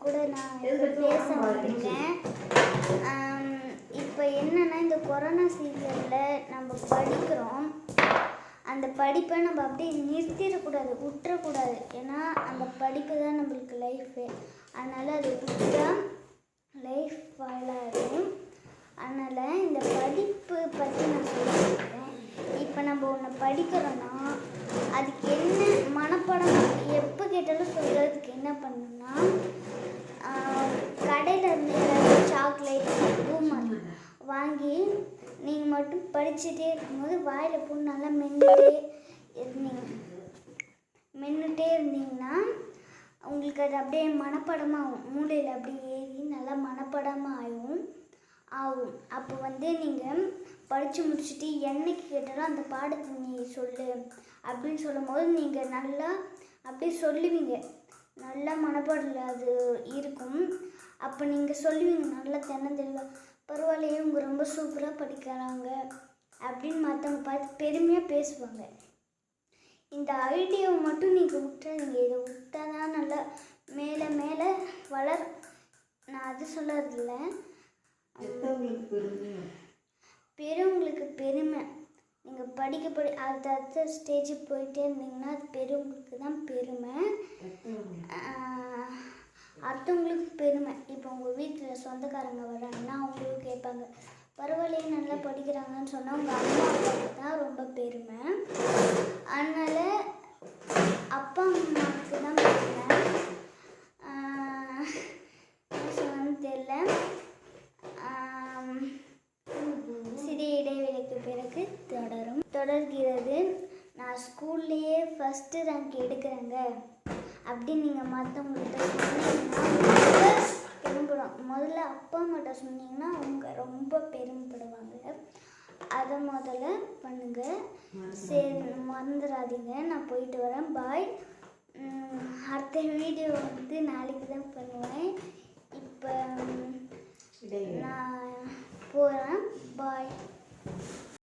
கூட நான் பேச வந்திருக்கேன். இப்போ என்னென்னா இந்த கொரோனா சீசனில் நம்ம படிக்கிறோம். அந்த படிப்பை நம்ம அப்படியே நிறுத்திடக்கூடாது, விட்டுறக்கூடாது. ஏன்னா அந்த படிப்பு தான் நம்மளுக்கு லைஃபு. அதனால் அதை விட்டா லைஃப் வாழாகும். அதனால் இந்த படிப்பு பற்றி நான் சொல்லியிருக்கேன். இப்போ நம்ம ஒன்று படிக்கிறோன்னா அதுக்கு என்ன மனப்பாடம் எப்போ கேட்டாலும் சொல்கிறதுக்கு என்ன பண்ணணும்னா, கடையில் இருந்து ஏதாவது சாக்லேட் பூமர் வாங்கி நீங்கள் மட்டும் படிச்சுட்டே இருக்கும்போது வாயில் போட்டு நல்லா மென்னுட்டே இருந்தீங்கன்னா உங்களுக்கு அது அப்படியே மனப்பாடமாகும். மூளையில் அப்படியே ஏறி நல்லா மனப்பாடமாக ஆகும். அப்போ நீங்கள் படித்து முடிச்சுட்டு என்னைக்கு கேட்டாலும் அந்த பாடத்தை நீ சொல்லு அப்படின்னு சொல்லும்போது நீங்கள் நல்லா அப்படியே சொல்லுவீங்க. நல்லா மனப்பாடத்தில் அது இருக்கும். அப்போ நீங்கள் சொல்லுவீங்க நல்லா தென்னந்தெளிவாக, பரவாயில்லையே இவங்க ரொம்ப சூப்பராக படிக்கிறாங்க அப்படின்னு மற்றவங்க பார்த்து பெருமையாக பேசுவாங்க. இந்த ஐடியாவை மட்டும் நீங்கள் விட்டுறீங்க. இதை விட்டால் தான் நல்லா மேலே மேலே நான் அது சொல்லறதில்ல, பெரியவங்களுக்கு பெருமை. நீங்கள் படிக்க அடுத்த ஸ்டேஜுக்கு போயிட்டே இருந்தீங்கன்னா அது பெரியவங்களுக்கு தான் பெருமை, அடுத்தவங்களுக்கு பெருமை. இப்போ உங்கள் வீட்டில் சொந்தக்காரங்க வர்றாங்கன்னா அவங்களும் கேட்பாங்க, பரவாயில்லையே நல்லா படிக்கிறாங்கன்னு சொன்னால் உங்கள் அம்மா அப்பாவுக்கு தான் ரொம்ப பெருமை. அதனால் அப்பா அம்மாவுக்கு தான் பெருமை. என்ன சொன்னான்னு தெரியல. சிறிய இடைவெளிக்கு பிறகு தொடர்கிறது. நான் ஸ்கூல்லையே ஃபஸ்ட்டு ரேங்க் எடுக்கிறேங்க அப்படின்னு நீங்கள் மற்றவங்கள்ட்ட சொன்னீங்கன்னா பெருமைப்படும். முதல்ல அப்பா அம்மாட்ட சொன்னீங்கன்னா அவங்க ரொம்ப பெருமைப்படுவாங்க. அதை முதல்ல பண்ணுங்கள். சரி, மறந்துடாதீங்க. நான் போயிட்டு வரேன். பாய். அடுத்த வீடியோ நாளைக்கு தான் பண்ணுவேன். இப்போ